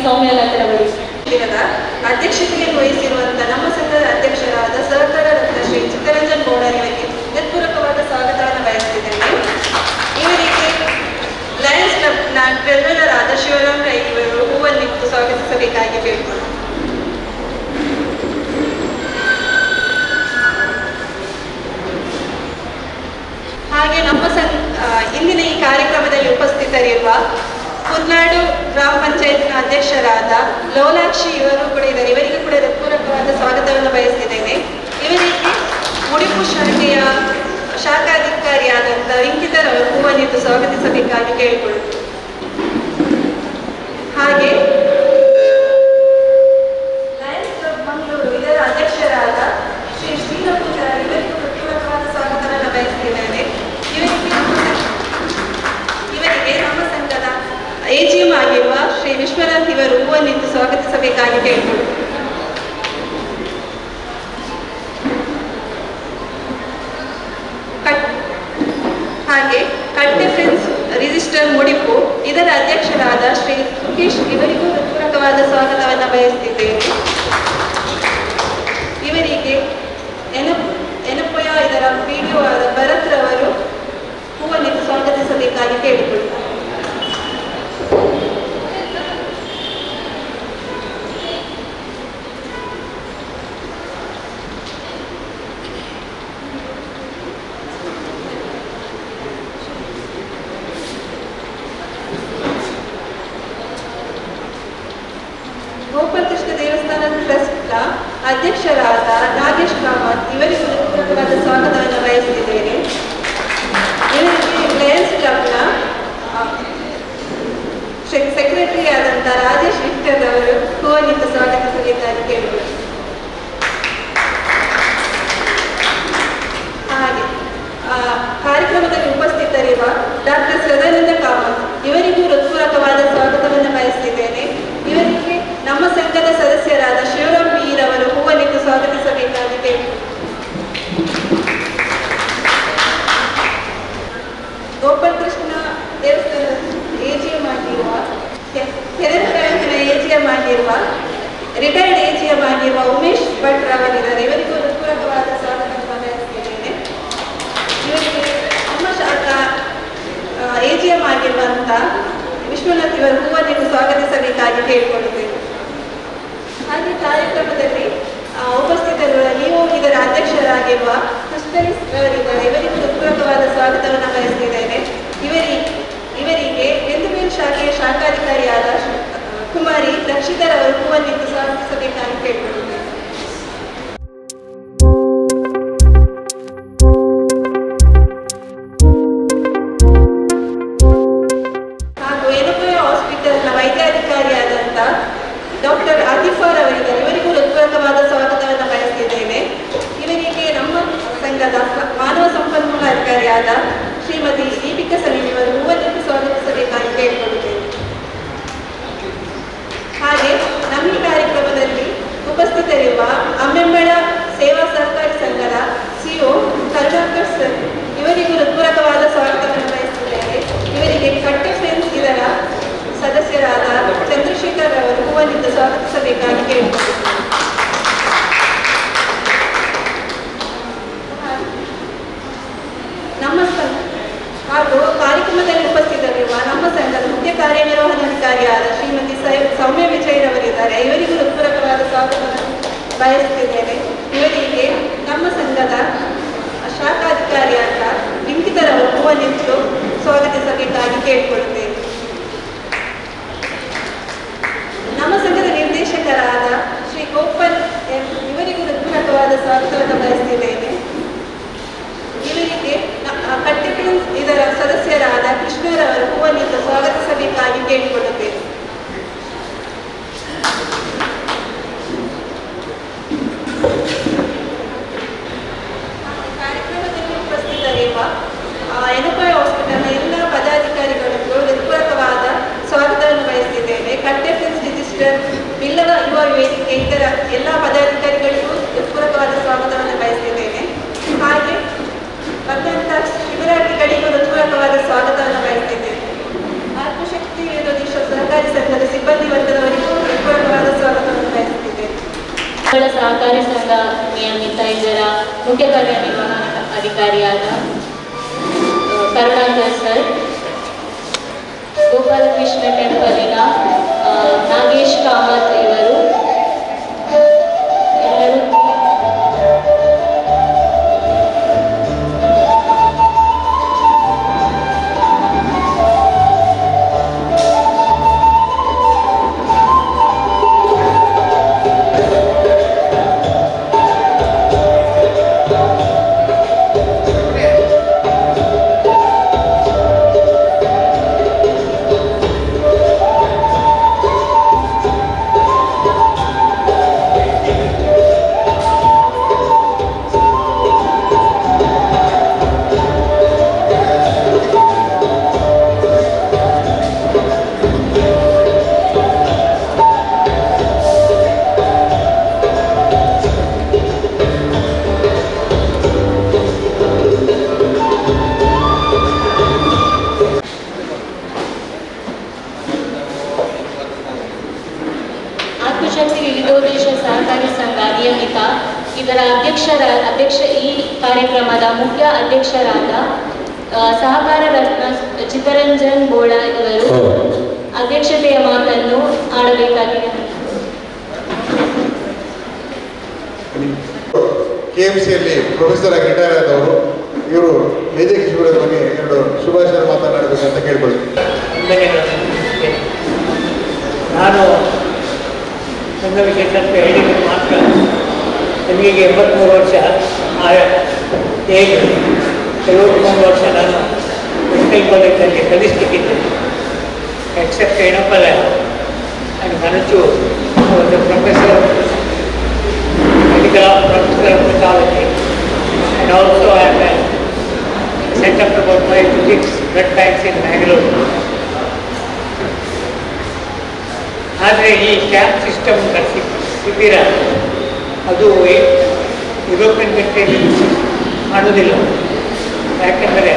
ಸೌಮ್ಯಲತರವರು ಅಧ್ಯಕ್ಷತೆಯನ್ನು ವಹಿಸಿರುವಂತಹ ನಮ್ಮ ಸಂಘದ ಅಧ್ಯಕ್ಷರಾದ ಸಹಕಾರ ರತ್ನ ಶ್ರೀ ಚಿತ್ತರಂಜನ್ ಗೌಡರಿಗೆ ಹೃತ್ಪೂರ್ವಕವಾದ ಸ್ವಾಗತವನ್ನು ಬಯಸುತ್ತಿದ್ದೇನೆ. ಇವರಿಗೆ ಲಯನ್ಸ್ ಕ್ಲಬ್ನ ಟ್ರೆಜರರ್ ಆದ ಶಿವರಾಮ್ ರೈ ಇವರು ಹೂವನ್ನಿಟ್ಟು ಸ್ವಾಗತಿಸಬೇಕಾಗಿ ಕೇಳಿಕೊಳ್ಳುತ್ತೇನೆ. ಹಾಗೆ ನಮ್ಮ ಇಂದಿನ ಈ ಕಾರ್ಯಕ್ರಮದಲ್ಲಿ ಉಪಸ್ಥಿತರಿರುವ ಕುರ್ನಾಡು ಗ್ರಾಮ ಪಂಚಾಯತ್ನ ಅಧ್ಯಕ್ಷರಾದ ಲೋಲಾಕ್ಷಿ ಇವರು ಕೂಡ ಇದ್ದಾರೆ. ಇವರಿಗೆ ಕೂಡ ಹೃತ್ಪೂರ್ವಕವಾದ ಸ್ವಾಗತವನ್ನು ಬಯಸಿದ್ದೇನೆ. ಇವರಿಗೆ ಮುಡಿಪು ಶಾಖೆಯ ಶಾಖಾಧಿಕಾರಿಯಾದಂಥ ರಿಂಕಿತರವರು ಹೂವನ್ನಿಟ್ಟು ಸ್ವಾಗತಿಸಬೇಕಾಗಿ ಕೇಳಿಕೊಳ್ಳುತ್ತೇನೆ. ಹಾಗೆ ಲಯನ್ಸ್ ಕ್ಲಬ್ ಮಂಗಳೂರು ಇದರ ಅಧ್ಯಕ್ಷರಾದ ಶ್ರೀ ಶ್ರೀರಾಮ್ ಪೂಜಾರಿ ಇವರಿಗೂ ಹೃತ್ಪೂರ್ವಕವಾದ ಸ್ವಾಗತವನ್ನು ಬಯಸಿದ್ದೇನೆ. ಇವರಿಗೆ ನಮ್ಮ ಸಂಘದ AGM ಆಗಿರುವ ಶ್ರೀ ವಿಶ್ವನಾಥ್ ಇವರು ಹೂವನ್ನಿಟ್ಟು ಸ್ವಾಗತಿಸಬೇಕಾಗಿ ಕೇಳಿಕೊಳ್ಳುತ್ತೇನೆ. ಹಾಗೆ ಕಟ್ಟೆ ಫ್ರೆಂಡ್ಸ್ ರಿಜಿಸ್ಟರ್ ಮುಡಿಪು ಇದರ ಅಧ್ಯಕ್ಷರಾದ ಶ್ರೀ ಸುಖೇಶ್ ಇವರಿಗೂ ಹೃತ್ಪೂರ್ವಕವಾದ ಸ್ವಾಗತವನ್ನು ಬಯಸುತ್ತಿದ್ದೇನೆ. ಇವರಿಗೆ ಎನಪೊಯ ಇದರ PDO ಆದ ಭರತ್ ರವರು ಹೂವನ್ನಿಟ್ಟು ಸ್ವಾಗತಿಸಬೇಕಾಗಿ ಕೇಳಿಕೊಳ್ಳುತ್ತಾರೆ. ಗೋಪಾಲಕೃಷ್ಣ ದೇವಸ್ಥಾನ ಟ್ರಸ್ಟ್ನ ಅಧ್ಯಕ್ಷರಾದ ನಾಗೇಶ್ ಕಾಮತ್ ಇವರಿಗೂ ಹೃತ್ಪೂರ್ವಕವಾದ ಸ್ವಾಗತವನ್ನು ಬಯಸುತ್ತಿದ್ದೇನೆ. ಇವರಿಗೆ ಲಯನ್ಸ್ ಕ್ಲಬ್ನ ಸೆಕ್ರೆಟರಿ ಆದಂಥ ರಾಜೇಶ್ ವಿಕ್ಟರ್ ಅವರು ಹೂವನ್ನಿಟ್ಟು ಸ್ವಾಗತಿಸಬೇಕಾಗಿ ಕೇಳಿಕೊಳ್ಳುತ್ತಾರೆ. ಹಾಗೆ ಕಾರ್ಯಕ್ರಮದಲ್ಲಿ ಉಪಸ್ಥಿತರಿರುವ ಡಾಕ್ಟರ್ ಸದಾನಂದ ಕಾಮತ್ ಇವರಿಗೂ ಹೃತ್ಪೂರ್ವಕವಾದ ಸ್ವಾಗತವನ್ನು ಬಯಸುತ್ತಿದ್ದೇನೆ. ಇವರಿಗೆ ನಮ್ಮ ಸಂಘದ ಸದಸ್ಯರಾದ ಶಿವರಾಮ್ ಪೀರ್ ಅವರು ಹೂವನ್ನಿಟ್ಟು ಸ್ವಾಗತಿಸಬೇಕಾಗಿ ಕೇಳಿಕೊಳ್ಳುತ್ತಾರೆ. ಗೋಪಾಲಕೃಷ್ಣ ದೇವಸ್ಥಾನದ AGM ಆಗಿರುವ ಕೆನರಾ ಬ್ಯಾಂಕಿನ AGM ಆಗಿರುವ ರಿಟೈರ್ಡ್ AGM ಆಗಿರುವ ಉಮೇಶ್ ಭಟ್ ರವರಿದ್ದಾರೆ. ಇವರಿಗೂ ಹೃತ್ಪೂರ್ವಕವಾದ ಸ್ವಾಗತವನ್ನು ಬಯಸುತ್ತಿದ್ದೇನೆ. ಇವರಿಗೆ ನಮ್ಮ ಶಾಖಾ AGM ಆಗಿರುವಂಥ ವಿಶ್ವನಾಥ್ ಇವರು ಹೂವನ್ನಿಟ್ಟು ಸ್ವಾಗತಿಸಬೇಕಾಗಿ ಕೇಳಿಕೊಳ್ಳುತ್ತೇನೆ. ಹಾಗೆ ಕಾರ್ಯಕ್ರಮದಲ್ಲಿ ಉಪಸ್ಥಿತರಿರುವ ನೀವು ಇದರ ಅಧ್ಯಕ್ಷರಾಗಿರುವ ಕ್ರಿಸ್ಟಲಿಸ್ ರವರಿದ್ದಾರೆ. ಇವರಿಗೂ ಹೃತ್ಪೂರ್ವಕವಾದ ಸ್ವಾಗತವನ್ನು ಬಯಸುತ್ತಿದ್ದೇನೆ. ಇವರಿಗೆ ಬೆಂದುಮೇಲ್ ಶಾಖೆಯ ಶಾಖಾಧಿಕಾರಿಯಾದ ಕುಮಾರಿ ರಕ್ಷಿತರವರು ಹೂವನ್ನಿಟ್ಟು ಸ್ವಾಗತಿಸಬೇಕಾಗಿ ಕೇಳಿಕೊಳ್ಳುತ್ತೇನೆ. ಹಾಗೂ ಎನಪೊಯ ಹಾಸ್ಪಿಟಲ್ನ ವೈದ್ಯಾಧಿಕಾರಿಯಾದಂಥ ಡಾಕ್ಟರ್ ಆತಿಫಾರ್ ಅವರಿದ್ದಾರೆ. ಇವರಿಗೂ ಹೃತ್ಪೂರ್ವಕವಾದ ಸ್ವಾಗತವನ್ನು ಬಯಸುತ್ತಿದ್ದೇನೆ. ಇವರಿಗೆ ನಮ್ಮ ಸಂಘದ ಮಾನವ ಸಂಪನ್ಮೂಲ ಅಧಿಕಾರಿಯಾದ ಶ್ರೀಮತಿ ದೀಪಿಕಾ ಸಲೀಂ ಇವರು ಹೂವನ್ನಿಟ್ಟು ಸ್ವಾಗತಿಸಬೇಕಾಗಿ ಕೇಳಿಕೊಳ್ಳುತ್ತೇನೆ. ಹಾಗೆ ನಮ್ಮ ಈ ಕಾರ್ಯಕ್ರಮದಲ್ಲಿ ಉಪಸ್ಥಿತರಿರುವ ಅಮ್ಮೆಂಬಳ ಸೇವಾ ಸಹಕಾರಿ ಸಂಘದ CO ಕರುಣಾಕರ್ ಸರ್ ಇವರಿಗೂ ಹೃತ್ಪೂರ್ವಕವಾದ ಸ್ವಾಗತವನ್ನು ಬಯಸುತ್ತಿದ್ದೇನೆ. ಇವರಿಗೆ ಕಟ್ಟೆ ಫ್ರೆಂಡ್ಸ್ ಇದರ ಸದಸ್ಯರಾದ ಚಂದ್ರಶೇಖರ್ ಅವರು ಹೂವನ್ನಿಟ್ಟು ಸ್ವಾಗತಿಸಬೇಕಾಗಿ ಕೇಳಿಕೊಳ್ಳುತ್ತೇನೆ. ನಮ್ಮ ಹಾಗೂ ಕಾರ್ಯಕ್ರಮದಲ್ಲಿ ಉಪಸ್ಥಿತರಿರುವ ನಮ್ಮ ಸಂಘದ ಮುಖ್ಯ ಕಾರ್ಯನಿರ್ವಹಣಾಧಿಕಾರಿಯಾದ ಶ್ರೀಮತಿ ಸೌಮ್ಯ ವಿಜಯರವರಿದ್ದಾರೆ. ಇವರಿಗೂ ಹೃತ್ಪೂರ್ವಕವಾದ ಸ್ವಾಗತವನ್ನು ಬಯಸುತ್ತಿದ್ದೇನೆ. ಇವರಿಗೆ ನಮ್ಮ ಸಂಘದ ಶಾಖಾಧಿಕಾರಿಯಾದ ರಿಂಕಿತರವರು ಹೂವನ್ನಿಟ್ಟು ಸ್ವಾಗತಿಸಬೇಕಾಗಿ ಕೇಳಿಕೊಳ್ಳುತ್ತೇನೆ. ನಮ್ಮ ಸಂಘದ ನಿರ್ದೇಶಕರಾದ ಶ್ರೀ ಗೋಪಾಲ್ ಇವರಿಗೂ ಹೃತ್ಪೂರ್ವಕವಾದ ಸ್ವಾಗತವನ್ನು ಬಯಸುತ್ತಿದ್ದೇನೆ. ಇವರಿಗೆ ಕಟ್ಟೆ ಫ್ರೆಂಡ್ಸ್ ಇದರ ಸದಸ್ಯರಾದ ಕೃಷ್ಣರವರು ಹೂವನ್ನಿಟ್ಟು ಸ್ವಾಗತಿಸಬೇಕಾಗಿ ಕೇಳಿಕೊಳ್ಳುತ್ತೇನೆ. ಕಾರ್ಯಕ್ರಮದಲ್ಲಿ ಉಪಸ್ಥಿತರಿರುವ ಎನಪೊಯ ಹಾಸ್ಪಿಟಲ್ನ ಎಲ್ಲ ಪದಾಧಿಕಾರಿಗಳಿಗೂ ಹೃತ್ಪೂರ್ವಕವಾದ ಸ್ವಾಗತವನ್ನು ಬಯಸುತ್ತಿದ್ದೇನೆ. ಕಟ್ಟೆ ಫ್ರೆಂಡ್ಸ್ ರಿಜಿಸ್ಟರ್ ಬಿಲ್ಲದ ಯುವ ವೇದಿಕೆ ಇತರ ಎಲ್ಲ ಪದಾಧಿಕಾರಿಗಳಿಗೂ ಹೃತ್ಪೂರ್ವಕವಾದ ಸ್ವಾಗತವನ್ನು ಬಯಸುತ್ತಿದ್ದೇನೆ. ಹಾಗೆ ಬಂದಂಥ ಶಿಬಿರಾರ್ಥಿಗಳಿಗೂ ಹೃತ್ಪೂರ್ವಕವಾದ ಸ್ವಾಗತವನ್ನು ಬಯಸುತ್ತಿದ್ದೇನೆ. ಆತ್ಮಶಕ್ತಿ ವೇದೋದೀಶ ಸಹಕಾರಿ ಸಂಘದ ಸಿಬ್ಬಂದಿ ವರ್ಗದವರಿಗೂ ಮುಖ್ಯ ಕಾರ್ಯನಿರ್ವಹಣಾಧಿಕಾರಿಯಾದ ಕರುಣಾಕರ್ ಸರ್, ಗೋಪಾಲಕೃಷ್ಣ ಟೆಂಪಲಿನ ನಾಗೇಶ್ ಕಾಮತ್ ಇವರು ಎಲ್ಲರೂ ಆತ್ಮಶಕ್ತಿ ವಿವಿಧೋದ್ದೇಶ ಸಹಕಾರಿ ಸಂಘ ನಿಯಮಿತ ಇದರ ಅಧ್ಯಕ್ಷ ಈ ಕಾರ್ಯಕ್ರಮದ ಮುಖ್ಯ ಅಧ್ಯಕ್ಷರಾದ ಸಹಕಾರ ರತ್ನ ಚಿತ್ತರಂಜನ್ ಬೋಳ ಇವರು ಅಧ್ಯಕ್ಷತೆಯ ಮಾತನ್ನು ಆಡಬೇಕಾಗಿದೆ. KMCಯಲ್ಲಿ ಪ್ರೊಫೆಸರ್ ಆಗಿ ರಿಟೈರ್ ಆದವರು ಇವರು ಮೇಜರ್ ಕಿಶೋರ್ ಬಗ್ಗೆ ಎರಡು ಶುಭಾಶಯ ಮಾತನಾಡಬೇಕಂತ ಕೇಳ್ಕೊಳ್ತೀನಿ. ನಾನು ಸಂಘ ವಿಶೇಷತೆ ಹೇಳಿದ ಮಾತ್ರ ನನಗೆ 83 ವರ್ಷ ಏಜ್ 73 ವರ್ಷ ನಾನು ಮೆಡಿಕಲ್ ಕಾಲೇಜಲ್ಲಿ ಕಲಿಸ್ಲಿಕ್ಕಿದ್ದೆ. ಎಕ್ಸೆಪ್ಟ್ ಏನಪ್ಪಲ್ಲ ಆ್ಯಂಡ್ ಮನಸ್ಸು ಒಂದು professor medical professor of pathology and also I am centre for biophysics blood banks in Bangalore. ಆದರೆ ಈ ಕ್ಯಾಂಪ್ ಸಿಸ್ಟಮ್ ಶಿಬಿರ ಅದು ಯುರೋಪಿಯನ್ ಕಂಟ್ರಿಯಲ್ಲಿ ಮಾಡೋದಿಲ್ಲ. ಯಾಕೆಂದರೆ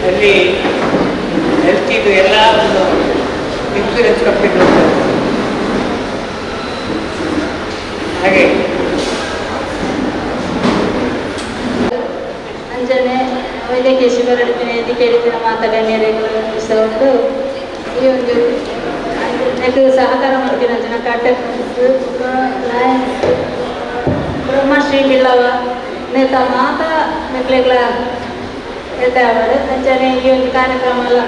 ಅಲ್ಲಿ ಹೆಲ್ತಿದು ಎಲ್ಲ ಒಂದು ಇನ್ಶೂರೆನ್ಸ್ ಕಂಪ್ನಿ ನೋಡ್ತಾರೆ. ಹಾಗೆ ಅಂಜನೆ ವೈದ್ಯಕೀಯ ಶಿಬಿರಕ್ಕೆ ಕೇಳಿದ ಮಾತುಗಣ್ಯರೆಗಳು ಸಹ ಒಂದು ಈ ಒಂದು ನೆಟ್ಟು ಸಹಕಾರ ಮಾಡ್ತೀನಿ ಜನ ಕಾಟಕ್ ಬ್ರಹ್ಮಶ್ರೀ ಬಿಲ್ಲವ ನೇತ ಮಾತ ಮೆಕ್ಲೆಗಳ ಹೇಳ್ತಾವೆ ಅಂಚನೆ ಈ ಒಂದು ಕಾರ್ಯಕ್ರಮ ಎಲ್ಲ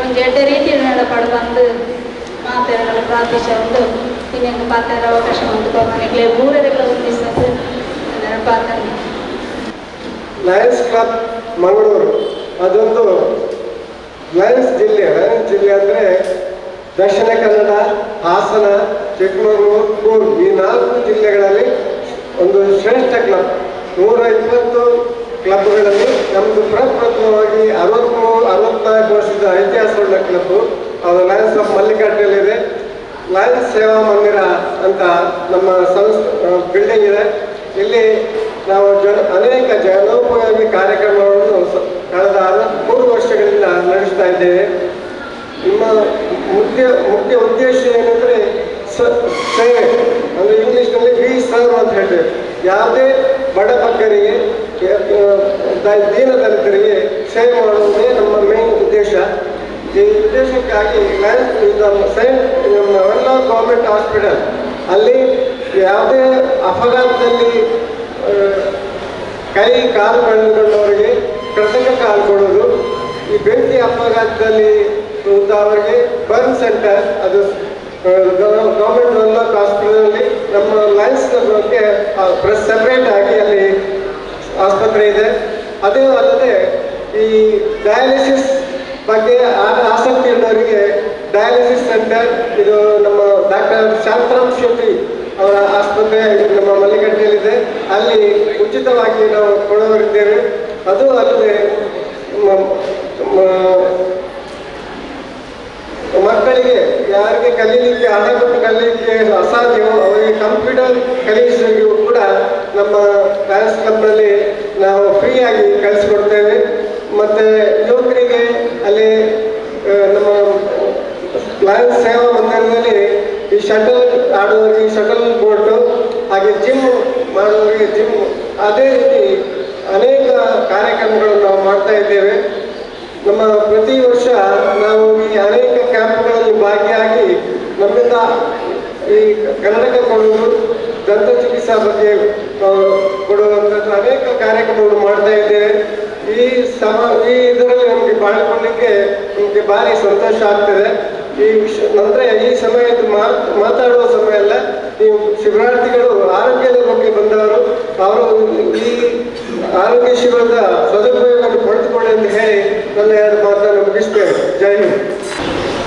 ಒಂದು ಎಡ್ಡೆ ರೀತಿಯಲ್ಲಿ ನಡಪಡ್ಬಂದು ಮಾತೆರಗಳ ಪ್ರಾದೇಶ ಒಂದು ಇನ್ನೊಂದು ಪಾತ್ರ ಅವಕಾಶ ಹೊಂದ್ಕೊಂಡು ಮನೆಗೆ ಮೂರರೆಗಳ ಹೊಂದಿಸೋದು ಪಾತ್ರ. ಲಯನ್ಸ್ ಕ್ಲಬ್ ಮಂಗಳೂರು ಅದೊಂದು ಲಯನ್ಸ್ ಜಿಲ್ಲೆ ಅಂದರೆ ದಕ್ಷಿಣ ಕನ್ನಡ, ಹಾಸನ, ಚಿಕ್ಕಮಗಳೂರು, ಕೂರ್ಗ್ ಈ 4 ಜಿಲ್ಲೆಗಳಲ್ಲಿ ಒಂದು ಶ್ರೇಷ್ಠ ಕ್ಲಬ್. 120 ಕ್ಲಬ್ಗಳಲ್ಲಿ ನಮ್ಮದು ಪ್ರಪ್ರಥಮವಾಗಿ 64 ವರ್ಷದ ಇತಿಹಾಸವುಳ್ಳ ಕ್ಲಬ್ಬು. ಅದು ಲಯನ್ಸ್ ಆಫ್ ಮಲ್ಲಿಕಾರ್ಜುನಲ್ಲಿದೆ. ಲಯನ್ಸ್ ಸೇವಾ ಮಂದಿರ ಅಂತ ನಮ್ಮ ಬಿಲ್ಡಿಂಗ್ ಇದೆ. ಇಲ್ಲಿ ನಾವು ಅನೇಕ ಜನೋಪಯೋಗಿ ಕಾರ್ಯಕ್ರಮಗಳನ್ನು ಕಳೆದ 3 ವರ್ಷಗಳಿಂದ ನಡೆಸ್ತಾ ಇದ್ದೇವೆ. ನಿಮ್ಮ ಮುಖ್ಯ ಉದ್ದೇಶ ಏನಂದರೆ ಸೇವೆ, ಅಂದರೆ ಇಂಗ್ಲೀಷ್ನಲ್ಲಿ ವಿ ಸರ್ವ್ ಅಂತ ಹೇಳ್ತೇವೆ. ಯಾವುದೇ ಬಡ ಬಗ್ಗರಿಗೆ, ದೀನದಲಿತರಿಗೆ ಸೇವೆ ಮಾಡುವುದೇ ನಮ್ಮ ಮೇನ್ ಉದ್ದೇಶ. ಈ ಉದ್ದೇಶಕ್ಕಾಗಿ ನಮ್ಮ ಎಲ್ಲ ಗೌರ್ಮೆಂಟ್ ಹಾಸ್ಪಿಟಲ್ ಅಲ್ಲಿ ಯಾವುದೇ ಅಪಘಾತದಲ್ಲಿ ಕೈ ಕಾಲು ಕಳೆದುಕೊಂಡವರಿಗೆ ಕೃತಕ ಕಾಲು ಕೊಡೋದು, ಈ ಬೆಂಕಿ ಅಪಘಾತದಲ್ಲಿ ಅವರಿಗೆ ಬರ್ನ್ ಸೆಂಟರ್, ಅದು ಗೌರ್ಮೆಂಟ್ ವೆಲ್ನೆಸ್ ಹಾಸ್ಪಿಟಲಲ್ಲಿ ನಮ್ಮ ಲಯನ್ಸ್ ಬಗ್ಗೆ ಸೆಪ್ರೇಟ್ ಆಗಿ ಅಲ್ಲಿ ಆಸ್ಪತ್ರೆ ಇದೆ. ಅದೇ ಅಲ್ಲದೆ ಈ ಡಯಾಲಿಸಿಸ್ ಬಗ್ಗೆ ಆಸಕ್ತಿ ಇರುವವರಿಗೆ ಡಯಾಲಿಸಿಸ್ ಸೆಂಟರ್, ಇದು ನಮ್ಮ ಡಾಕ್ಟರ್ ಶಾಂತರಾಮ್ ಶೆಟ್ಟಿ ಅವರ ಆಸ್ಪತ್ರೆ ನಮ್ಮ ಮಲ್ಲಿಕಟ್ಟೆಯಲ್ಲಿದೆ. ಅಲ್ಲಿ ಉಚಿತವಾಗಿ ನಾವು ಕೊಡೋರಿದ್ದೇವೆ. ಅದು ಅಲ್ಲದೆ ಮಕ್ಕಳಿಗೆ ಯಾರಿಗೆ ಕಲೀಲಿಕ್ಕೆ ಹಣ ಕೊಟ್ಟು ಕಲೀಲಿಕ್ಕೆ ಅಸಾಧ್ಯವೋ ಅವರಿಗೆ ಕಂಪ್ಯೂಟರ್ ಕಲಿಸುವಿಗೂ ಕೂಡ ನಮ್ಮ ಲಯನ್ಸ್ ಕ್ಲಬ್ನಲ್ಲಿ ನಾವು ಫ್ರೀಯಾಗಿ ಕಲಿಸ್ಕೊಡ್ತೇವೆ. ಮತ್ತು ಯುವಕರಿಗೆ ಅಲ್ಲಿ ನಮ್ಮ ಲಯನ್ಸ್ ಸೇವಾ ಮಂದಿರದಲ್ಲಿ ಈ ಶಟಲ್ ಆಡುವವರಿಗೆ ಶಟಲ್ ಬೋರ್ಟು, ಹಾಗೆ ಜಿಮ್ ಮಾಡುವವರಿಗೆ ಜಿಮ್ ಅದೇ ರೀತಿ ಅನೇಕ ಕಾರ್ಯಕ್ರಮಗಳನ್ನು ನಾವು ಮಾಡ್ತಾ ಇದ್ದೇವೆ. ನಮ್ಮ ಪ್ರತಿ ವರ್ಷ ನಾವು ಈ ಅನೇಕ ಕ್ಯಾಂಪ್ಗಳಲ್ಲಿ ಭಾಗಿಯಾಗಿ ನಮ್ಮಿಂದ ಈ ಕನ್ನಡಕ ಕೊಡುವುದು, ದಂತ ಚಿಕಿತ್ಸಾ ಬಗ್ಗೆ ಕೊಡುವಂಥದ್ದು ಅನೇಕ ಕಾರ್ಯಕ್ರಮಗಳು ಮಾಡ್ತಾ ಇದ್ದೇವೆ. ಈ ಇದರಲ್ಲಿ ನಮಗೆ ಪಾಲ್ಗೊಳ್ಳಿಕ್ಕೆ ನಮಗೆ ಭಾರಿ ಸಂತೋಷ ಆಗ್ತದೆ. ಈ ನಂತರ ಈ ಸಮಯದ ಮಾತಾಡುವ ಸಮಯ ಅಲ್ಲ, ನೀವು ಶಿಬಿರಾರ್ಥಿಗಳು ಆರೋಗ್ಯದ ಬಗ್ಗೆ ಬಂದವರು, ಅವರು ಈ ಆರೋಗ್ಯ ಶಿಬಿರದ ಸದುಪಯೋಗವನ್ನು ಪಡೆದುಕೊಳ್ಳಿ ಅಂತ ಹೇಳಿ ನನ್ನ 2 ಮಾತನ್ನು ಮುಗಿಸ್ತೇವೆ. ಜೈ ಹಿಂದ್.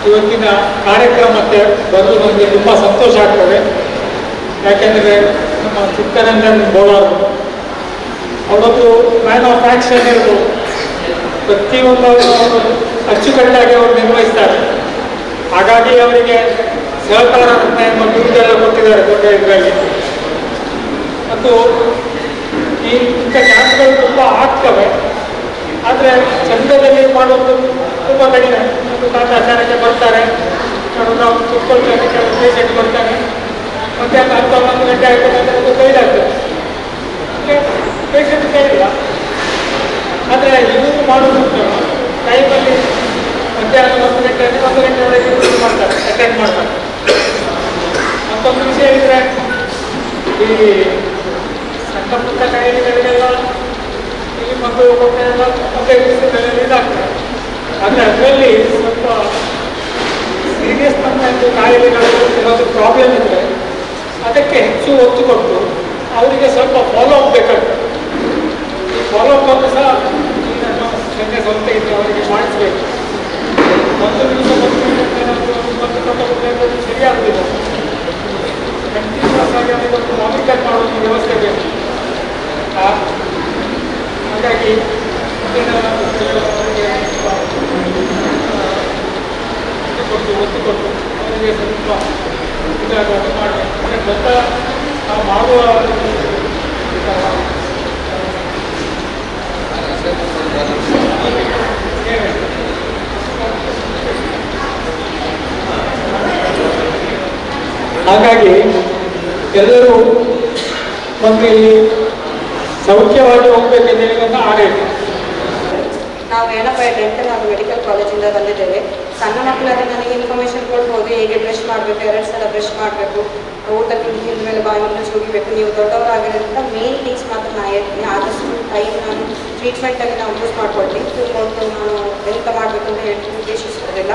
ಇವತ್ತಿನ ಕಾರ್ಯಕ್ರಮಕ್ಕೆ ಬಂದು ನಮಗೆ ತುಂಬ ಸಂತೋಷ ಆಗ್ತದೆ. ಯಾಕೆಂದರೆ ನಮ್ಮ ಚಿತ್ತರಂಜನ್ ಬೋಳಾರು ಅವರೊಂದು ಮ್ಯಾನ್ ಆಫ್ ಆ್ಯಕ್ಷನ್ ಇರ್ಬೋದು, ಪ್ರತಿಯೊಂದು ಅಚ್ಚುಕಟ್ಟಾಗಿ ಅವರು ನಿರ್ವಹಿಸ್ತಾರೆ. ಹಾಗಾಗಿ ಅವರಿಗೆ ಸಹಕಾರ ರತ್ನ ಎಂಬ ಬಿರುದೆಲ್ಲ ಕೊಟ್ಟಿದ್ದಾರೆ ದೊಡ್ಡ ಇದರಲ್ಲಿ. ಮತ್ತು ಇಂಥ ಕ್ಯಾಂಪ್ಗಳು ತುಂಬ ಆಗ್ತವೆ, ಆದರೆ ಚಂದದಲ್ಲಿ ಮಾಡೋದು ತುಂಬ ಕಡಿಮೆ. ಒಂದು ಕಾಟಾಚಾರಕ್ಕೆ ಬರ್ತಾರೆ, ನಾವು ಕುತ್ಕೊಳ್ತೇವೆ, ಕೆಲವು ಪೇಷೆಂಟ್ ಬರ್ತಾನೆ, ಮಧ್ಯಾಹ್ನ 10-11 ಗಂಟೆ ಆಗ್ತದೆ, ಅದು ಕೈಲಾಗ್ತದೆ, ಪೇಷೆಂಟ್ ಕೈಲಿಲ್ಲ. ಆದರೆ ಇವರು ಮಾಡೋದು ಟೈಮಲ್ಲಿ ಮಧ್ಯಾಹ್ನ 1 ಗಂಟೆ 1 ಗಂಟೆವರೆಗೆ ಇದು ಮಾಡ್ತಾರೆ, ಅಟೆಂಡ್ ಮಾಡ್ತಾರೆ. ಮತ್ತೊಂದು ವಿಷಯ ಇದ್ರೆ, ಈ ಸಣ್ಣ ಪುಟ್ಟ ಕಾಯಿಲೆಗಳಿಗೆಲ್ಲ ಇಲ್ಲಿ ಮಕ್ಕಳು ಕೊಟ್ಟೆಲ್ಲ ಮತ್ತೆ ಇದಾಗ್ತದೆ. ಆದರೆ ಅದರಲ್ಲಿ ಸ್ವಲ್ಪ ಸೀರಿಯಸ್ ಒಂದು ಕಾಯಿಲೆಗಳು ಏನಾದರೂ ಪ್ರಾಬ್ಲಮ್ ಇದ್ದರೆ ಅದಕ್ಕೆ ಹೆಚ್ಚು ಒತ್ತು ಕೊಟ್ಟು ಅವರಿಗೆ ಸ್ವಲ್ಪ ಫಾಲೋ ಅಪ್ ಬೇಕಾಗ್ತದೆ. ಈ ಫಾಲೋ ಅಪ್ ಅನ್ನು ಸಹ ನಿನ್ನೆ ಸ್ವಲ್ಪ ಇದ್ದು ಅವರಿಗೆ ಮಾಡಿಸ್ಬೇಕು. ಒಂದು ದಿವಸ ಒಂದು ಸರಿಯಾಗುವುದಿಲ್ಲ. ಕಂಟಿನ್ಯೂಸ್ ಆಗಿ ಅವರಿಗೊಂದು ಮಾನಿಟರ್ ಮಾಡುವ ವ್ಯವಸ್ಥೆ ಬೇಕು. ಹಾಗಾಗಿ ಒತ್ತು ಕೊಟ್ಟು ಅವರಿಗೆ ಸ್ವಲ್ಪ ಇದಾಗಿ ಮಾಡಬೇಕು. ದೊಡ್ಡ ನಾವು ಮಾಡುವ ಹಾಗಾಗಿ ಎಲ್ಲರೂ ಒಂದು ಇಲ್ಲಿ ಸೌಖ್ಯವಾಗಿ ಹೋಗ್ಬೇಕೆಂದೇಳಿ ಒಂದು ಆಡಳಿತ. ನಾವು ಏನಪ್ಪ ಡೆಂಟಲ್ ಹಾಗೂ ಮೆಡಿಕಲ್ ಕಾಲೇಜಿಂದ ಬಂದಿದ್ದೇವೆ. ಸಣ್ಣ ಮಕ್ಕಳಾದ್ರೆ ನನಗೆ ಇನ್ಫಾರ್ಮೇಷನ್ ಕೊಡ್ಬೋದು, ಹೇಗೆ ಬ್ರಷ್ ಮಾಡಬೇಕು, 2 ಸಲ ಬ್ರಷ್ ಮಾಡಬೇಕು, ಊಟಕ್ಕೆ ತಿಂದ ಮೇಲೆ ಬಾಯಿಯನ್ನು ಹೋಗಿಬೇಕು. ನೀವು ದೊಡ್ಡವರಾಗಿರೋದ್ರಿಂದ ಮೇನ್ ಥಿಂಗ್ಸ್ ಮಾತ್ರ ನಾನು ಹೇಳ್ತೀನಿ. ಆದಷ್ಟು ಟೈಮ್ ನಾನು ಟ್ರೀಟ್ಮೆಂಟಾಗಿ ನಾವು ಯೂಸ್ ಮಾಡ್ಕೊಳ್ತೀನಿ. ಒಂದು ನಾನು ಎಂತ ಮಾಡಬೇಕು ಅಂತ ಹೇಳ್ತೀನಿ ಉದ್ದೇಶಿಸೋದಿಲ್ಲ.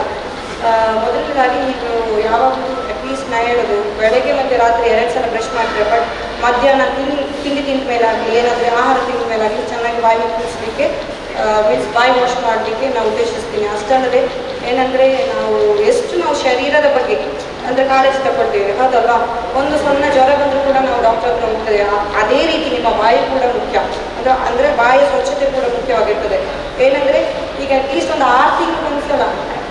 ಮೊದಲನೇದಾಗಿ ನೀವು ಯಾವಾಗಲೂ ಅಟ್ಲೀಸ್ಟ್ ನಾ ಹೇಳೋದು ಬೆಳಗ್ಗೆ ಮತ್ತು ರಾತ್ರಿ 2 ಸಲ ಬ್ರಷ್ ಮಾಡ್ತೀವಿ. ಬಟ್ ಮಧ್ಯಾಹ್ನ ತಿಂಡಿ ತಿಂದ ಮೇಲಾಗಲಿ ಏನಾದರೂ ಆಹಾರ ತಿಂದ ಮೇಲಾಗಲಿ ಚೆನ್ನಾಗಿ ಬಾಯಿ ಮುಚ್ಚಿಸಲಿಕ್ಕೆ ಮೀನ್ಸ್ ಬಾಯಿ ವಾಶ್ ಮಾಡಲಿಕ್ಕೆ ನಾವು ಉದ್ದೇಶಿಸ್ತೀನಿ. ಅಷ್ಟಲ್ಲದೆ ಏನಂದರೆ ನಾವು ಶರೀರದ ಬಗ್ಗೆ ಅಂದರೆ ಕಾಳಜಿ ತಗೊಳ್ತೇವೆ, ಹೌದಲ್ವಾ? ಒಂದು ಸಣ್ಣ ಜ್ವರ ಬಂದರೂ ಕೂಡ ನಾವು ಡಾಕ್ಟರ್ ಹತ್ರ ಹೋಗ್ತೇವೆ. ಅದೇ ರೀತಿ ನಿಮ್ಮ ಬಾಯಿ ಕೂಡ ಮುಖ್ಯ, ಅಂದರೆ ಬಾಯಿಯ ಸ್ವಚ್ಛತೆ ಕೂಡ ಮುಖ್ಯವಾಗಿರ್ತದೆ. ಏನಂದರೆ ಈಗ ಅಟ್ಲೀಸ್ಟ್ ಒಂದು 6 ತಿಂಗಳಿಗೊಂದ್ಸಲ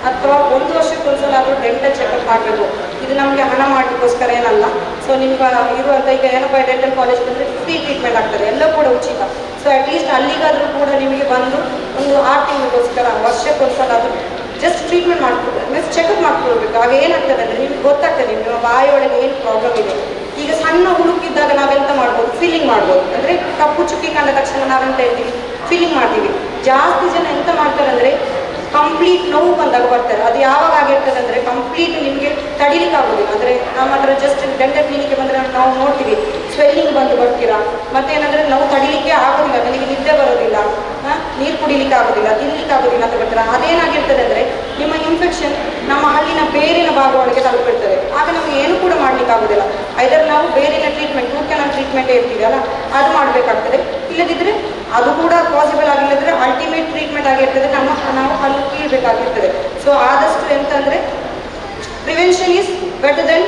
ಅಥವಾ 1 ವರ್ಷಕ್ಕೊಂದ್ಸಲ ಆದರೂ ಡೆಂಟಲ್ ಚೆಕಪ್ ಮಾಡಬೇಕು. ಇದು ನಮಗೆ ಹಣ ಮಾಡಲಿಕ್ಕೋಸ್ಕರ ಏನಲ್ಲ. ಸೊ ನಿಮ್ಗೆ ಇರುವಂಥ ಈಗ ಏನಪ್ಪ ಡೆಂಟಲ್ ಕಾಲೇಜ್ ಬಂದರೆ ಫ್ರೀ ಟ್ರೀಟ್ಮೆಂಟ್ ಆಗ್ತದೆ, ಎಲ್ಲ ಕೂಡ ಉಚಿತ. ಸೊ ಅಟ್ಲೀಸ್ಟ್ ಅಲ್ಲಿಗಾದರೂ ಕೂಡ ನಿಮಗೆ ಬಂದು ಒಂದು 6 ತಿಂಗಳಿಗೋಸ್ಕರ ವರ್ಷಕ್ಕೊಂದ್ಸಲ ಆದರೂ ಜಸ್ಟ್ ಟ್ರೀಟ್ಮೆಂಟ್ ಮಾಡ್ಕೊಳ್ಬೇಕು, ಮೀನ್ಸ್ ಚೆಕಪ್ ಮಾಡ್ಕೊಳ್ಬೇಕು. ಆಗ ಏನಾಗ್ತದೆ ಅಂದರೆ ನಿಮ್ಗೆ ಗೊತ್ತಾಗ್ತದೆ ನಿಮ್ಮ ಬಾಯಿಯೊಳಗೆ ಏನು ಪ್ರಾಬ್ಲಮ್ ಇದೆ. ಈಗ ಸಣ್ಣ ಹುಡುಕಿದ್ದಾಗ ನಾವೆಂತ ಮಾಡ್ಬೋದು, ಫೀಲಿಂಗ್ ಮಾಡ್ಬೋದು. ಅಂದರೆ ಕಪ್ಪು ಚುಕ್ಕಿ ಕಂಡ ತಕ್ಷಣ ನಾವೆಂತ ಹೇಳ್ತೀವಿ, ಫೀಲಿಂಗ್ ಮಾಡ್ತೀವಿ. ಜಾಸ್ತಿ ಜನ ಎಂತ ಮಾಡ್ತಾರೆ ಅಂದರೆ ಕಂಪ್ಲೀಟ್ ನೋವು ಬಂದಾಗ ಬರ್ತಾರೆ. ಅದು ಯಾವಾಗ ಆಗಿರ್ತದೆ ಅಂದರೆ ಕಂಪ್ಲೀಟ್ ನಿಮಗೆ ತಡಿಲಿಕ್ಕೆ ಆಗೋದಿಲ್ಲ. ಅಂದರೆ ನಮ್ಮ ಹತ್ರ ಜಸ್ಟ್ ಡೆಂಟಲ್ ಕ್ಲಿನಿಕ್ಗೆ ಬಂದರೆ ನಾವು ನೋಡ್ತೀವಿ ಸ್ವೆಲ್ಲಿಂಗ್ ಬಂದು ಬರ್ತೀರಾ, ಮತ್ತೇನಂದರೆ ನಾವು ತಡಿಲಿಕ್ಕೆ ಆಗೋದಿಲ್ಲ, ನನಗೆ ನಿದ್ದೆ ಬರೋದಿಲ್ಲ, ನೀರು ಕುಡಿಲಿಕ್ಕೆ ಆಗೋದಿಲ್ಲ, ತಿನ್ಲಿಕ್ಕೆ ಆಗೋದಿಲ್ಲ ಅಂತ ಬರ್ತೀರಾ. ಅದೇನಾಗಿರ್ತದೆ ಅಂದರೆ ನಿಮ್ಮ ಇನ್ಫೆಕ್ಷನ್ ನಮ್ಮ ಹಲ್ಲಿನ ಬೇರಿನ ಭಾಗಗಳಿಗೆ ತಲುಪಿರ್ತದೆ. ಆಗ ನಮಗೆ ಏನು ಕೂಡ ಮಾಡ್ಲಿಕ್ಕೆ ಆಗೋದಿಲ್ಲ. ಐದರ್ ನಾವು ಬೇರಿನ ಟ್ರೀಟ್ಮೆಂಟ್, ರೂಟ್ ಕೆನಾಲ್ ಟ್ರೀಟ್ಮೆಂಟ್ ಇರ್ತೀವಿ ಅಲ್ಲ, ಅದು ಮಾಡಬೇಕಾಗ್ತದೆ. ಇಲ್ಲದಿದ್ದರೆ ಅದು ಕೂಡ ಪಾಸಿಬಲ್ ಆಗಿಲ್ಲದ್ರೆ ಅಲ್ಟಿಮೇಟ್ ಟ್ರೀಟ್ಮೆಂಟ್ ಆಗಿರ್ತದೆ, ನಾವು ಹಲ್ಲು ಕೀಳಬೇಕಾಗಿರ್ತದೆ. ಸೊ ಆದಷ್ಟು ಎಂತಂದರೆ prevention is better than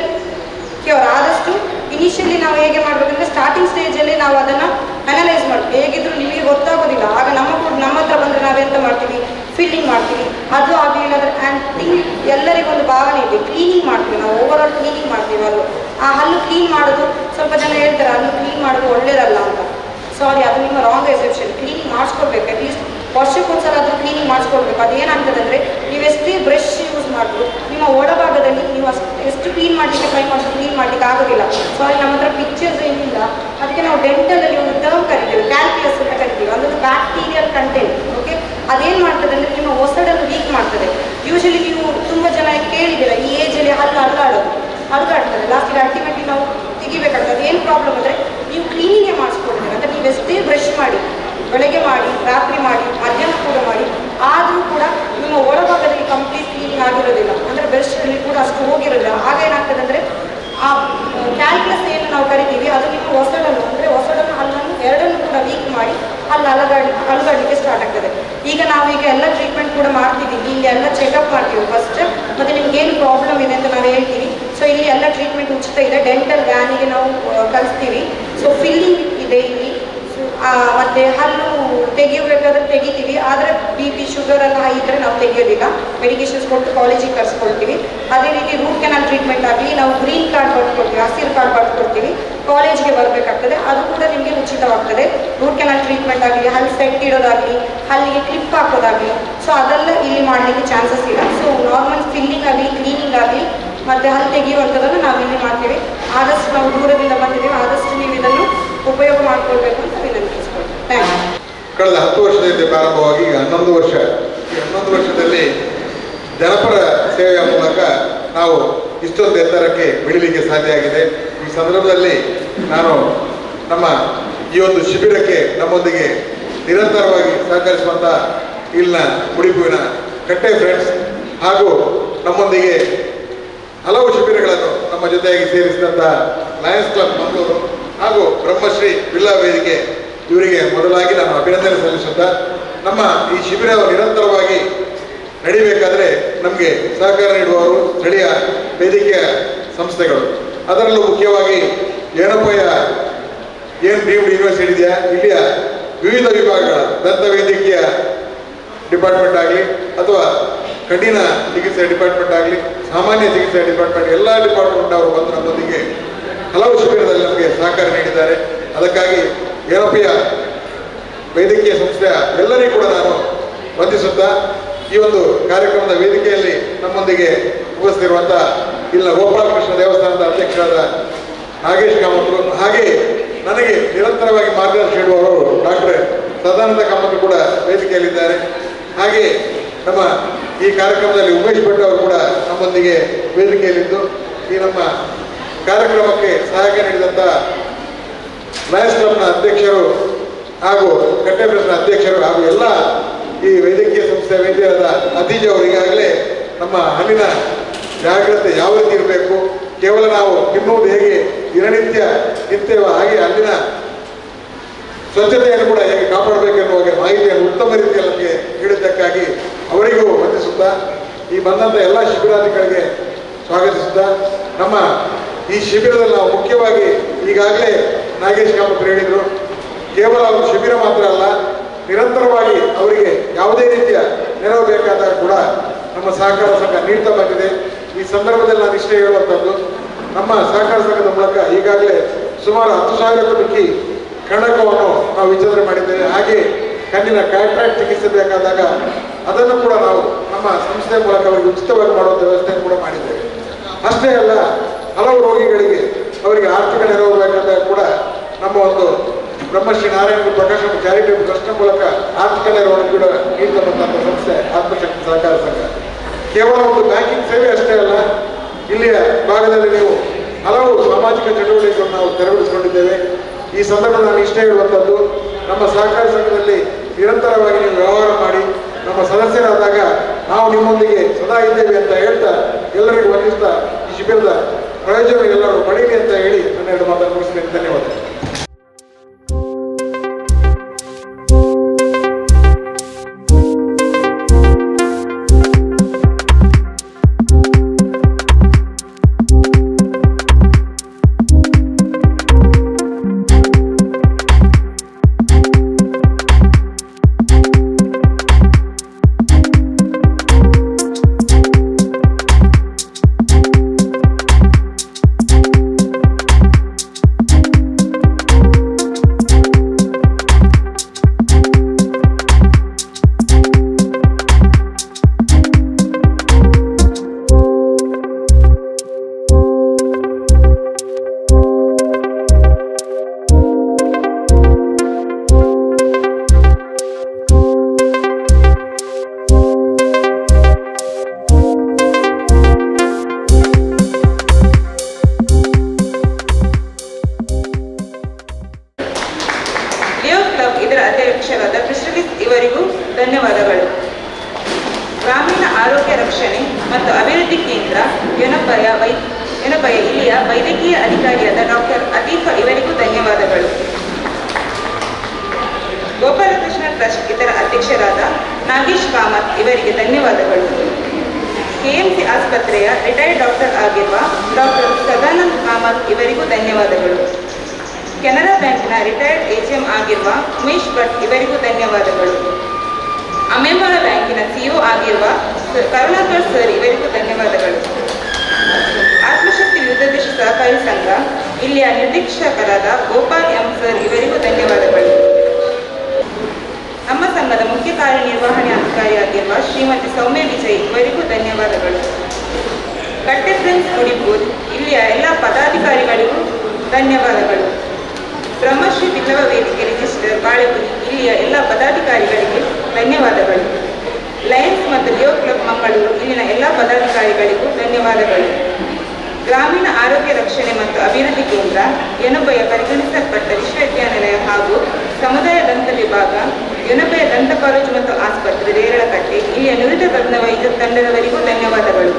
cure. ಆದಷ್ಟು ಇನಿಷಿಯಲಿ ನಾವು ಹೇಗೆ ಮಾಡಬೇಕಂದ್ರೆ ಸ್ಟಾರ್ಟಿಂಗ್ ಸ್ಟೇಜಲ್ಲಿ ನಾವು ಅದನ್ನು ಅನಲೈಸ್ ಮಾಡ್ತೀವಿ. ಹೇಗಿದ್ರು ನಿಮಗೆ ಗೊತ್ತಾಗೋದಿಲ್ಲ. ಆಗ ನಮ್ಮ ಹತ್ರ ಬಂದರೆ ನಾವೆಂತ ಮಾಡ್ತೀವಿ, ಫಿಲ್ಲಿಂಗ್ ಮಾಡ್ತೀವಿ. ಅದು ಆಗಲಿಲ್ಲ ಅಂದರೆ ಎಲ್ಲರಿಗೊಂದು ಭಾವನೆ ಇದೆ, ಕ್ಲೀನಿಂಗ್ ಮಾಡ್ತೀವಿ. ನಾವು ಓವರ್ ಆಲ್ ಕ್ಲೀನಿಂಗ್ ಮಾಡ್ತೀವಿ ಹಲ್ಲು. ಆ ಹಲ್ಲು ಕ್ಲೀನ್ ಮಾಡೋದು ಸ್ವಲ್ಪ ಜನ ಹೇಳ್ತಾರೆ ಹಲ್ಲು ಕ್ಲೀನ್ ಮಾಡೋದು ಒಳ್ಳೇದಲ್ಲ ಅಂತ. ಸಾರಿ, ಅದು ನಿಮ್ಮ ರಾಂಗ್ ಎಸೆಪ್ಷನ್. ಕ್ಲೀನಿಂಗ್ ಮಾಡಿಸ್ಕೊಳ್ಬೇಕು, ಅಟ್ಲೀಸ್ಟ್ ವರ್ಷಕ್ಕೊಂದ್ಸಲ ಆದರೂ ಕ್ಲೀನಿಂಗ್ ಮಾಡಿಸ್ಕೊಳ್ಬೇಕು. ಅದೇನಾಗ್ತದೆ ಅಂದರೆ ನೀವೆಷ್ಟೇ ಬ್ರಷ್ ಯೂಸ್ ಮಾಡಿದ್ರು ನಿಮ್ಮ ಒಳಭಾಗದಲ್ಲಿ ನೀವು ಎಷ್ಟು ಕ್ಲೀನ್ ಮಾಡಲಿಕ್ಕೆ ಟ್ರೈ ಮಾಡಿದ್ರೆ ಕ್ಲೀನ್ ಮಾಡಲಿಕ್ಕೆ ಆಗೋದಿಲ್ಲ. ಸೊ ಅಲ್ಲಿ ನಮ್ಮ ಹತ್ರ ಪಿಕ್ಚರ್ಸ್ ಏನಿಲ್ಲ. ಅದಕ್ಕೆ ನಾವು ಡೆಂಟಲಲ್ಲಿ ಒಂದು ಟರ್ಮ್ ಕರಿತೀವಿ, ಕ್ಯಾಲ್ಕ್ಯುಲಸ್ ಅಂತ ಕರಿತೀವಿ. ಅದೊಂದು ಬ್ಯಾಕ್ಟೀರಿಯಲ್ ಕಂಟೆಂಟ್. ಓಕೆ, ಅದೇನು ಮಾಡ್ತದೆ ಅಂದರೆ ನಿಮ್ಮ ಒಸಡನ್ನು ವೀಕ್ ಮಾಡ್ತದೆ. ಯೂಶಲಿ ನೀವು ತುಂಬ ಜನ ಕೇಳಿದ್ದೀರ ಈ ಏಜಲ್ಲಿ ಹಲ್ಲು ಅಲ್ಲಾಡ್ತದೆ, ಲಾಸ್ಟಿಗೆ ಅಲ್ಟಿಮೇಟ್ಲಿ ನಾವು ತೆಗಿಬೇಕಾಗ್ತದೆ. ಏನು ಪ್ರಾಬ್ಲಮ್ ಅಂದರೆ ನೀವು ಕ್ಲೀನಿಂಗೇ ಮಾಡಿಸ್ಕೊಡ್ತೀರ. ಅಂದರೆ ನೀವು ಎಷ್ಟೇ ಬ್ರಷ್ ಮಾಡಿ, ಬೆಳಗ್ಗೆ ಮಾಡಿ, ರಾತ್ರಿ ಮಾಡಿ, ಮಧ್ಯಾಹ್ನ ಕೂಡ ಮಾಡಿ, ಆದರೂ ಕೂಡ ನಿಮ್ಮ ಒಳಭಾಗದಲ್ಲಿ ಕಂಪ್ಲೀಟ್ ಕ್ಲೀನಿಂಗ್ ಆಗಿರೋದಿಲ್ಲ. ಅಂದರೆ ಬ್ರಷ್ಗಳಲ್ಲಿ ಕೂಡ ಅಷ್ಟು ಹೋಗಿರೋದಿಲ್ಲ. ಆಗ ಏನಾಗ್ತದೆ ಅಂದರೆ ಆ ಕ್ಯಾಲ್ಕ್ಯುಲಸ್ ಏನು ನಾವು ಕರಿತೀವಿ ಅದು ನಿಮ್ಮ ಹೊಸಡನ್ನು ಅಂದರೆ ಹೊಸಡನ್ನು ಹಲ್ಲನ್ನು ಎರಡನ್ನು ಕೂಡ ವೀಕ್ ಮಾಡಿ ಅಲ್ಲಿ ಅಲುಗಾಡಲಿಕ್ಕೆ ಸ್ಟಾರ್ಟ್ ಆಗ್ತದೆ. ಈಗ ನಾವೀಗ ಎಲ್ಲ ಟ್ರೀಟ್ಮೆಂಟ್ ಕೂಡ ಮಾಡ್ತಿದ್ದೀವಿ. ಇಲ್ಲಿ ಎಲ್ಲ ಚೆಕಪ್ ಮಾಡ್ತೀವಿ ಫಸ್ಟ್, ಮತ್ತು ನಿಮ್ಗೆ ಏನು ಪ್ರಾಬ್ಲಮ್ ಇದೆ ಅಂತ ನಾವು ಹೇಳ್ತೀವಿ. ಸೊ ಇಲ್ಲಿ ಎಲ್ಲ ಟ್ರೀಟ್ಮೆಂಟ್ ಉಚಿತ ಇದೆ. ಡೆಂಟಲ್ ವ್ಯಾನಿಗೆ ನಾವು ಕಳಿಸ್ತೀವಿ. ಸೊ ಫಿಲ್ಲಿಂಗ್ ಇದೆ ಇಲ್ಲಿ. ಮತ್ತು ಹಲ್ಲು ತೆಗಿಬೇಕಾದ್ರೆ ತೆಗಿತೀವಿ. ಆದರೆ BP ಶುಗರ್ ಎಲ್ಲ ಹೈ ಇದ್ದರೆ ನಾವು ತೆಗಿಯೋದಿಲ್ಲ. ಮೆಡಿಕೇಶನ್ಸ್ ಕೊಟ್ಟು ಕಾಲೇಜಿಗೆ ಕರ್ಸ್ಕೊಳ್ತೀವಿ. ಅದೇ ರೀತಿ ರೂಟ್ ಕೆನಾಲ್ ಟ್ರೀಟ್ಮೆಂಟ್ ಆಗಲಿ ನಾವು ಗ್ರೀನ್ ಕಾರ್ಡ್ ಬರ್ಕೊಡ್ತೀವಿ, ಹಸಿರು ಕಾರ್ಡ್ ಬರ್ಕೊಡ್ತೀವಿ. ಕಾಲೇಜ್ಗೆ ಬರಬೇಕಾಗ್ತದೆ, ಅದು ಕೂಡ ನಿಮಗೆ ಉಚಿತವಾಗ್ತದೆ. ರೂಟ್ ಕೆನಾಲ್ ಟ್ರೀಟ್ಮೆಂಟ್ ಆಗಲಿ, ಹಲ್ಲು ಸೆಟ್ ಇಡೋದಾಗಲಿ, ಹಲ್ಲಿಗೆ ಕ್ಲಿಪ್ ಹಾಕೋದಾಗಲಿ, ಸೊ ಅದೆಲ್ಲ ಇಲ್ಲಿ ಮಾಡಲಿಕ್ಕೆ ಚಾನ್ಸಸ್ ಇಲ್ಲ. ಸೊ ನಾರ್ಮಲ್ ಫಿಲ್ಲಿಂಗ್ ಆಗಲಿ, ಕ್ಲೀನಿಂಗ್ ಆಗಲಿ, ಮತ್ತು ಹಲ್ಲು ತೆಗೆಯುವಂಥದ್ದನ್ನು ನಾವು ಇಲ್ಲಿ ಮಾಡ್ತೀವಿ. ಆದಷ್ಟು ನಾವು ದೂರದಿಂದ ಬಂದಿದ್ದೇವೆ, ಆದಷ್ಟು ನೀವು ಇದನ್ನು ಉಪಯೋಗ ಮಾಡಿಕೊಳ್ಬೇಕು ಅಂತ ವಿನಂತಿಸ್ಕೊಳ್ತೀವಿ. Thank you. ಕಳೆದ 10 ವರ್ಷದಿಂದ ಪ್ರಾರಂಭವಾಗಿ 11 ವರ್ಷ, ಈ 11 ವರ್ಷದಲ್ಲಿ ಜನಪರ ಸೇವೆಯ ಮೂಲಕ ನಾವು ಇಷ್ಟೊಂದು ಎತ್ತರಕ್ಕೆ ಬೆಳೀಲಿಕ್ಕೆ ಸಾಧ್ಯ ಆಗಿದೆ. ಈ ಸಂದರ್ಭದಲ್ಲಿ ನಾನು ನಮ್ಮ ಈ ಒಂದು ಶಿಬಿರಕ್ಕೆ ನಮ್ಮೊಂದಿಗೆ ನಿರಂತರವಾಗಿ ಸಹಕರಿಸುವಂಥ ಇಲ್ಲಿನ ಮುಡಿಪುವಿನ ಕಟ್ಟೆ ಫ್ರೆಂಡ್ಸ್ ಹಾಗೂ ನಮ್ಮೊಂದಿಗೆ ಹಲವು ಶಿಬಿರಗಳನ್ನು ನಮ್ಮ ಜೊತೆಯಾಗಿ ಸೇರಿಸಿದಂಥ ಲಯನ್ಸ್ ಕ್ಲಬ್ ಮಂಗಳೂರು ಹಾಗೂ ಬ್ರಹ್ಮಶ್ರೀ ಬಿಲ್ಲಾ ವೇದಿಕೆ ಇವರಿಗೆ ಮೊದಲಾಗಿ ನಾನು ಅಭಿನಂದನೆ ಸಲ್ಲಿಸುತ್ತಾ, ನಮ್ಮ ಈ ಶಿಬಿರ ನಿರಂತರವಾಗಿ ನಡೀಬೇಕಾದ್ರೆ ನಮಗೆ ಸಹಕಾರ ನೀಡುವವರು ಸ್ಥಳೀಯ ವೇದಿಕೆಯ ಸಂಸ್ಥೆಗಳು. ಅದರಲ್ಲೂ ಮುಖ್ಯವಾಗಿ ಏನಪ್ಪಯ್ಯ ಏನು ಡೀಮ್ಡ್ ಯೂನಿವರ್ಸಿಟಿ ಇದೆಯಾ, ಇಲ್ಲಿಯ ವಿವಿಧ ವಿಭಾಗಗಳ ದಂತ ವೈದ್ಯಕೀಯ ಡಿಪಾರ್ಟ್ಮೆಂಟ್ ಆಗಲಿ ಅಥವಾ ಕಠಿಣ ಚಿಕಿತ್ಸೆ ಡಿಪಾರ್ಟ್ಮೆಂಟ್ ಆಗಲಿ, ಸಾಮಾನ್ಯ ಚಿಕಿತ್ಸೆ ಡಿಪಾರ್ಟ್ಮೆಂಟ್, ಎಲ್ಲ ಡಿಪಾರ್ಟ್ಮೆಂಟ್ ಅವರು ಬಂದು ನಮ್ಮೊಂದಿಗೆ ಹಲವು ಶಿಬಿರದಲ್ಲಿ ನಮಗೆ ಸಹಕಾರ ನೀಡಿದ್ದಾರೆ. ಅದಕ್ಕಾಗಿ ಏನಪ್ಪಯ್ಯ ವೈದ್ಯಕೀಯ ಸಂಸ್ಥೆಯ ಎಲ್ಲರಿಗೂ ಕೂಡ ನಾನು ವಂದಿಸುತ್ತಾ, ಈ ಒಂದು ಕಾರ್ಯಕ್ರಮದ ವೇದಿಕೆಯಲ್ಲಿ ನಮ್ಮೊಂದಿಗೆ ಉಪಸ್ಥಿತಿರುವಂಥ ಇಲ್ಲಿನ ಗೋಪಾಲಕೃಷ್ಣ ದೇವಸ್ಥಾನದ ಅಧ್ಯಕ್ಷರಾದ ನಾಗೇಶ್ ಕಾಮತ್ರು, ಹಾಗೆ ನನಗೆ ನಿರಂತರವಾಗಿ ಮಾರ್ಗದರ್ಶನ ನೀಡುವವರು ಡಾಕ್ಟರ್ ಸದಾನಂದ ಕಾಮತ್ರು ಕೂಡ ವೇದಿಕೆಯಲ್ಲಿದ್ದಾರೆ. ಹಾಗೆ ನಮ್ಮ ಈ ಕಾರ್ಯಕ್ರಮದಲ್ಲಿ ಉಮೇಶ್ ಭಟ್ ಅವರು ಕೂಡ ನಮ್ಮೊಂದಿಗೆ ವೇದಿಕೆಯಲ್ಲಿದ್ದು ಈ ನಮ್ಮ ಕಾರ್ಯಕ್ರಮಕ್ಕೆ ಸಹಾಯ ನೀಡಿದಂಥ ಲಯನ್ಸ್ ಕ್ಲಬ್ನ ಅಧ್ಯಕ್ಷರು ಹಾಗೂ ಕಟ್ಟೆ ಪ್ರೆಸ್ನ ಅಧ್ಯಕ್ಷರು ಹಾಗೂ ಎಲ್ಲ ಈ ವೈದ್ಯಕೀಯ ಸಂಸ್ಥೆ ವೈದ್ಯರಾದ ಅತೀಜ್ ಅವರಿಗಾಗಲೇ ನಮ್ಮ ಹಲ್ಲಿನ ಜಾಗ್ರತೆ ಯಾವ ರೀತಿ ಇರಬೇಕು, ಕೇವಲ ನಾವು ತಿನ್ನುವುದು ಹೇಗೆ ದಿನನಿತ್ಯ ನಿತ್ಯವ ಹಾಗೆ ಅಲ್ಲಿನ ಸ್ವಚ್ಛತೆಯನ್ನು ಕೂಡ ಹೇಗೆ ಕಾಪಾಡಬೇಕೆನ್ನುವ ಮಾಹಿತಿಯನ್ನು ಉತ್ತಮ ರೀತಿಯಲ್ಲಿ ನಮಗೆ ಹೇಳಿದ್ದಕ್ಕಾಗಿ ಅವರಿಗೂ ವಂದಿಸುತ್ತಾ, ಈ ಬಂದಂಥ ಎಲ್ಲ ಶಿಬಿರಾಧಿಗಳಿಗೆ ಸ್ವಾಗತಿಸುತ್ತಾ, ನಮ್ಮ ಈ ಶಿಬಿರದಲ್ಲಿ ನಾವು ಮುಖ್ಯವಾಗಿ ಈಗಾಗಲೇ ನಾಗೇಶ್ ಕಾಮತ್ ಹೇಳಿದರು, ಕೇವಲ ಒಂದು ಶಿಬಿರ ಮಾತ್ರ ಅಲ್ಲ, ನಿರಂತರವಾಗಿ ಅವರಿಗೆ ಯಾವುದೇ ರೀತಿಯ ನೆರವು ಬೇಕಾದಾಗ ಕೂಡ ನಮ್ಮ ಸಹಕಾರ ಸಂಘ ನೀಡ್ತಾ ಬಂದಿದೆ. ಈ ಸಂದರ್ಭದಲ್ಲಿ ನಾನು ಇಷ್ಟೇ ಹೇಳುವಂಥದ್ದು, ನಮ್ಮ ಸಹಕಾರ ಸಂಘದ ಮೂಲಕ ಈಗಾಗಲೇ ಸುಮಾರು 10,000ಕ್ಕೂ ಮಿಕ್ಕಿ ಕನ್ನಡಕವನ್ನು ನಾವು ವಿಚಾರಣೆ ಮಾಡಿದ್ದೇವೆ. ಹಾಗೆ ಕಣ್ಣಿನ ಕ್ಯಾಟ್ರಾಕ್ಟ್ ಚಿಕಿತ್ಸೆ ಬೇಕಾದಾಗ ಅದನ್ನು ಕೂಡ ನಾವು ನಮ್ಮ ಸಂಸ್ಥೆಯ ಮೂಲಕ ಅವರಿಗೆ ಉಚಿತವಾಗಿ ಮಾಡುವಂಥ ವ್ಯವಸ್ಥೆಯನ್ನು ಕೂಡ ಮಾಡಿದ್ದೇವೆ. ಅಷ್ಟೇ ಅಲ್ಲ, ಹಲವು ರೋಗಿಗಳಿಗೆ ಅವರಿಗೆ ಆರ್ಥಿಕ ನೆರವು ಬೇಕಾದಾಗ ಕೂಡ ನಮ್ಮ ಒಂದು ಬ್ರಹ್ಮಶ್ರೀ ನಾರಾಯಣ ಪ್ರಕಾಶನ ಚಾರಿಟೇಬಲ್ ಟ್ರಸ್ಟ್ ಮೂಲಕ ಆರ್ಥಿಕ ನೆರವನ್ನು ಕೂಡ ನೀಡತಕ್ಕಂಥ ಸಂಸ್ಥೆ ಆತ್ಮಶಕ್ತಿ ಸಹಕಾರ ಸಂಘ. ಕೇವಲ ಒಂದು ಬ್ಯಾಂಕಿಂಗ್ ಸೇವೆ ಅಷ್ಟೇ ಅಲ್ಲ, ಇಲ್ಲಿಯ ಭಾಗದಲ್ಲಿ ನೀವು ಹಲವು ಸಾಮಾಜಿಕ ಚಟುವಟಿಕೆಗಳನ್ನು ನಾವು ತೆರವುಗೊಳಿಸಿಕೊಂಡಿದ್ದೇವೆ. ಈ ಸಂದರ್ಭದಲ್ಲಿ ನಾನು ಇಷ್ಟೇ ಹೇಳುವಂಥದ್ದು, ನಮ್ಮ ಸಹಕಾರ ಸಂಘದಲ್ಲಿ ನಿರಂತರವಾಗಿ ನೀವು ವ್ಯವಹಾರ ಮಾಡಿ ನಮ್ಮ ಸದಸ್ಯರಾದಾಗ ನಾವು ನಿಮ್ಮೊಂದಿಗೆ ಸದಾ ಇದ್ದೇವೆ ಅಂತ ಹೇಳ್ತಾ ಎಲ್ಲರಿಗೂ ವಂದಿಸ್ತಾ ಈ ಶಿಬಿರದ ಪ್ರಯೋಜನ ಎಲ್ಲರೂ ಪಡೀಲಿ ಅಂತ ಹೇಳಿ ನನ್ನ 2 ಮಾತನ್ನು ಮುಗಿಸಿದ್ದೇನೆ. ಧನ್ಯವಾದ. ಗ್ರಾಮೀಣ ಆರೋಗ್ಯ ರಕ್ಷಣೆ ಮತ್ತು ಅಭಿವೃದ್ಧಿ ಕೇಂದ್ರ ಯೊನಬಯ ಇಲ್ಲಿಯ ವೈದ್ಯಕೀಯ ಅಧಿಕಾರಿಯಾದ ಡಾಕ್ಟರ್ ಅತೀಫ ಇವರಿಗೂ ಧನ್ಯವಾದಗಳು. ಗೋಪಾಲಕೃಷ್ಣ ಟ್ರಸ್ಟ್ ಇದರ ಅಧ್ಯಕ್ಷರಾದ ನಾಗೇಶ್ ಕಾಮತ್ ಇವರಿಗೆ ಧನ್ಯವಾದಗಳು. ಕೆಎಂಸಿ ಆಸ್ಪತ್ರೆಯ ರಿಟೈರ್ಡ್ ಡಾಕ್ಟರ್ ಆಗಿರುವ ಡಾಕ್ಟರ್ ಸದಾನಂದ್ ಕಾಮತ್ ಇವರಿಗೂ ಧನ್ಯವಾದಗಳು. ಕೆನರಾ ಬ್ಯಾಂಕ್ನ ರಿಟೈರ್ಡ್ ಎಜಿಎಂ ಆಗಿರುವ ಉಮೇಶ್ ಭಟ್ ಇವರಿಗೂ ಧನ್ಯವಾದಗಳು. ಅಮೆಮಾಳ ಬ್ಯಾಂಕಿನ ಸಿಇಒ ಆಗಿರುವ ಕರುಣಾಕರ್ ಸರ್ ಇವರಿಗೂ ಧನ್ಯವಾದಗಳು. ಆತ್ಮಶಕ್ತಿ ವಿರುದ್ಧ ಸಹಕಾರಿ ಸಂಘ ಇಲ್ಲಿಯ ನಿರ್ದೇಶಕರಾದ ಗೋಪಾಲ್ ಎಂ ಸರ್ ಇವರಿಗೂ ಧನ್ಯವಾದಗಳು. ನಮ್ಮ ಸಂಘದ ಮುಖ್ಯ ಕಾರ್ಯನಿರ್ವಹಣೆ ಅಧಿಕಾರಿಯಾಗಿರುವ ಶ್ರೀಮತಿ ಸೌಮ್ಯ ವಿಜಯ್ ಇವರಿಗೂ ಧನ್ಯವಾದಗಳು. ಕಟ್ಟೆ ಫ್ರೆಂಡ್ಸ್ ಗುಡಿಪುರ್ ಇಲ್ಲಿಯ ಎಲ್ಲ ಪದಾಧಿಕಾರಿಗಳಿಗೂ ಧನ್ಯವಾದಗಳು. ಬ್ರಹ್ಮಶ್ರೀ ವಿಧವ ವೇದಿಕೆ ರಿಜಿಸ್ಟರ್ ಬಾಳೆಪುರಿ ಇಲ್ಲಿಯ ಎಲ್ಲ ಪದಾಧಿಕಾರಿಗಳಿಗೆ ಧನ್ಯವಾದಗಳು. ಲಯನ್ಸ್ ಮತ್ತು ಲಿಯೋ ಕ್ಲಬ್ ಮಂಗಳೂರು ಇಲ್ಲಿನ ಎಲ್ಲ ಪದಾಧಿಕಾರಿಗಳಿಗೂ ಧನ್ಯವಾದಗಳು. ಗ್ರಾಮೀಣ ಆರೋಗ್ಯ ರಕ್ಷಣೆ ಮತ್ತು ಅಭಿವೃದ್ಧಿ ಕೇಂದ್ರ ಯೊನಬಯ ಪರಿಗಣಿಸಲ್ಪಟ್ಟ ವಿಶ್ವವಿದ್ಯಾನಿಲಯ ಹಾಗೂ ಸಮುದಾಯ ದಂತ ವಿಭಾಗ ಯೊನಬಯ ದಂತ ಕಾಲೇಜು ಮತ್ತು ಆಸ್ಪತ್ರೆ ದೇರಳಕಟ್ಟೆ ಇಲ್ಲಿಯ ನುರಿತ ತಜ್ಞ ವೈದ್ಯ ತಂಡದವರಿಗೂ ಧನ್ಯವಾದಗಳು.